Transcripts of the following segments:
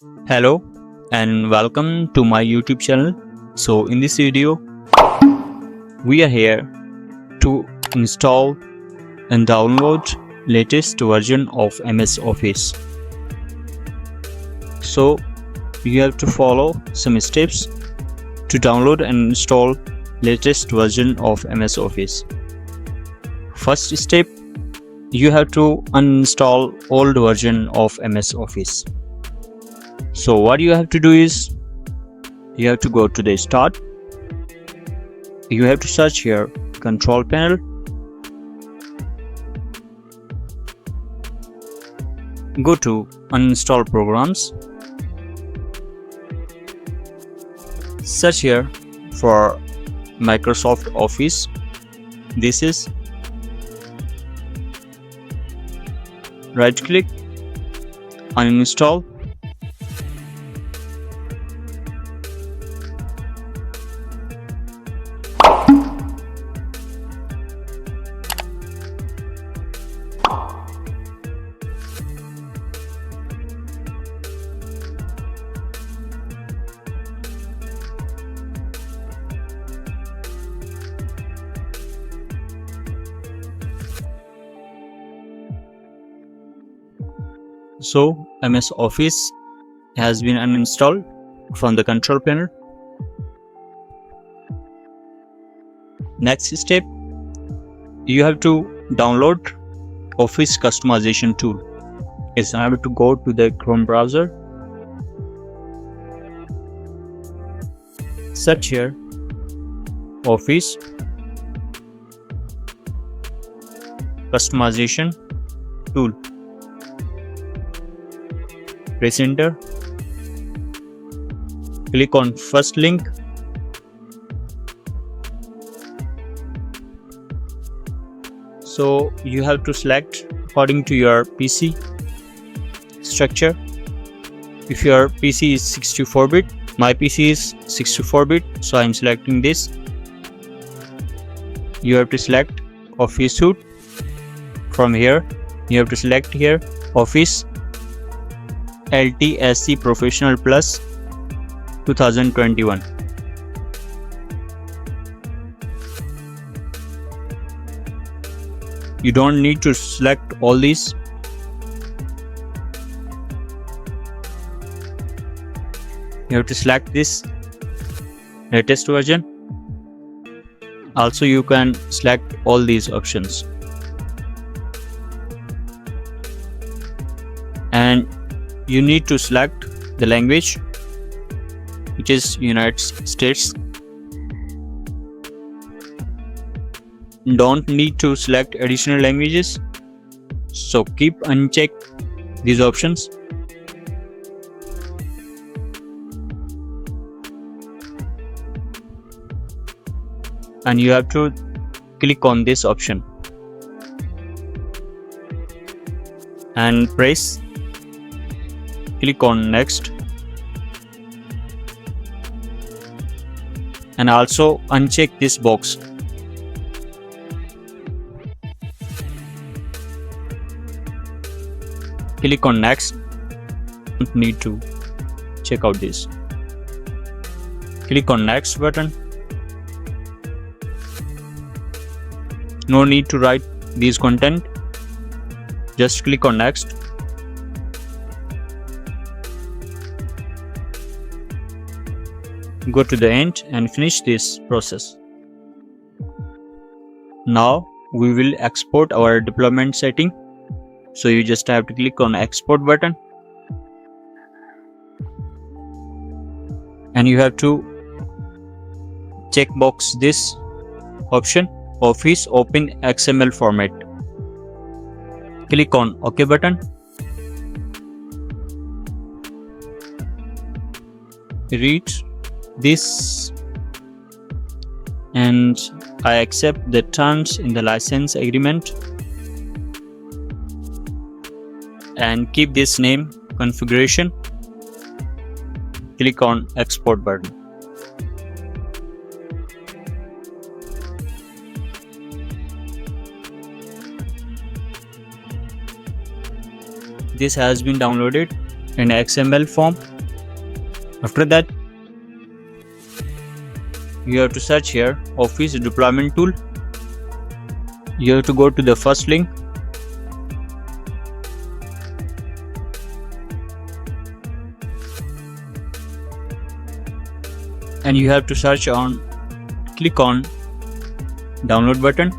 Hello and welcome to my YouTube channel. So in this video we are here to install and download latest version of MS Office. So you have to follow some steps to download and install latest version of MS Office. First step, you have to uninstall old version of MS Office. So what you have to do is you have to go to the start. You have to search here control panel. Go to uninstall programs. Search here for Microsoft Office. This is right click, uninstall. So MS Office has been uninstalled from the control panel. Next step, you have to download Office customization tool. It's time to go to the Chrome browser. Search here Office customization tool. Press enter. Click on first link. So you have to select according to your PC structure. If your PC is 64-bit, my PC is 64-bit, so I'm selecting this. You have to select Office Suite. From here, you have to select here Office LTSC Professional Plus 2021. You don't need to select all these. You have to select this latest version. Also, you can select all these options. And you need to select the language, which is United States. Don't need to select additional languages, so keep unchecked these options. And you have to click on this option and click on next, and also uncheck this box. Click on next. Don't need to check out this. Click on next button. No need to write these content. Just click on next. Go to the end and finish this process. Now we will export our deployment setting. So you just have to click on export button, and you have to check box this option, Office Open XML format. Click on OK button. Read this, and I accept the terms in the license agreement, and keep this name configuration. Click on export button. This has been downloaded in XML form. After that, you have to search here Office Deployment Tool. You have to go to the first link. And you have to click on download button.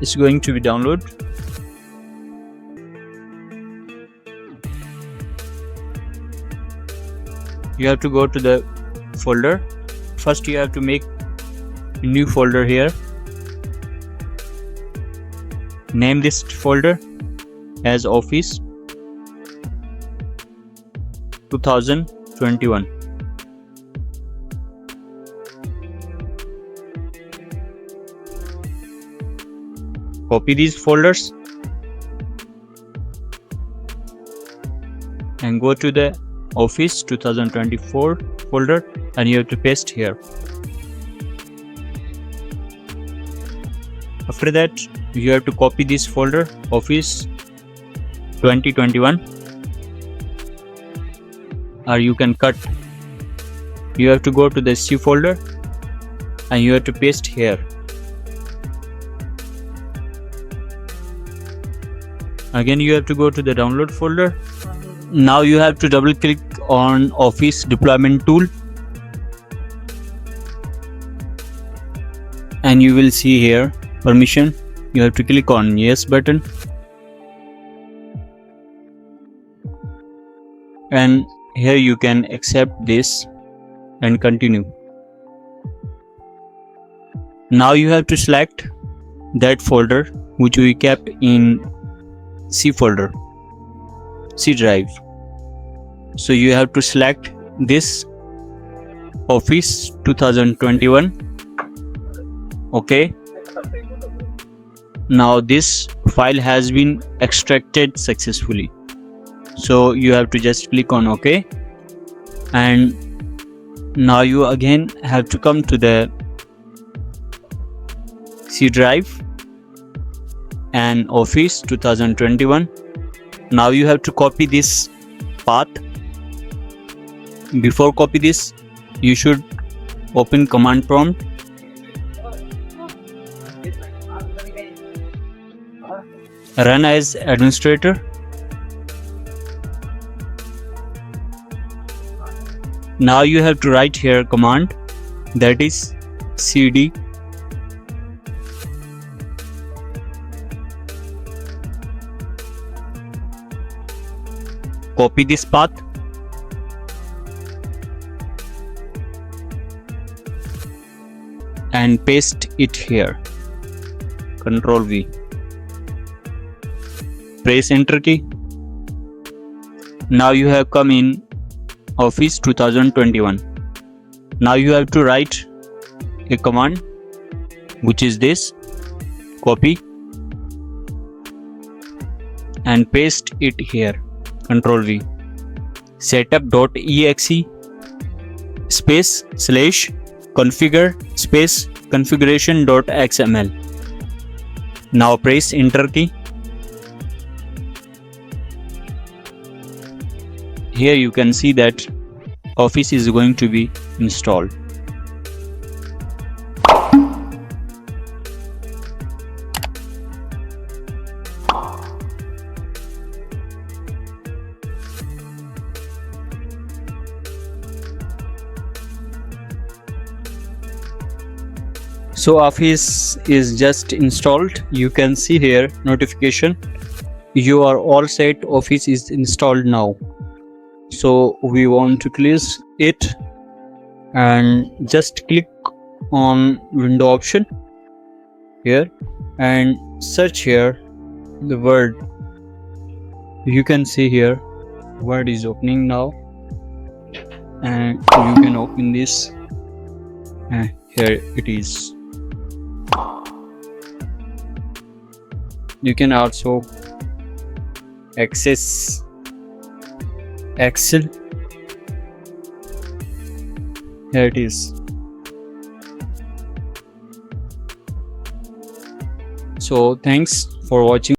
It's going to be download. You have to go to the folder. First you have to make a new folder here. Name this folder as Office 2021. Copy these folders and go to the Office 2024 folder and you have to paste here. After that, you have to copy this folder Office 2021, or you can cut. You have to go to the C folder and you have to paste here. Again you have to go to the download folder. Now you have to double click on Office Deployment Tool and you will see here permission. You have to click on yes button and here you can accept this and continue. Now you have to select that folder which we kept in C folder, C drive. So you have to select this Office 2021. Okay. Now this file has been extracted successfully. So you have to just click on OK. And now you again have to come to the C drive and Office 2021. Now you have to copy this path. Before copy this, you should open command prompt. Run as administrator. Now you have to write here command, that is cd copy this path and paste it here. Ctrl V. Press enter key. Now you have come in Office 2021. Now you have to write a command which is this, copy and paste it here. Ctrl V. setup.exe space / configure space configuration.xml. Now press enter key. Here you can see that Office is going to be installed. So Office is just installed. You can see here notification. You are all set. Office is installed now. So we want to close it and just click on window option here and search here the Word. You can see here Word is opening now and you can open this and here it is. You can also access Excel. Here it is. So thanks for watching.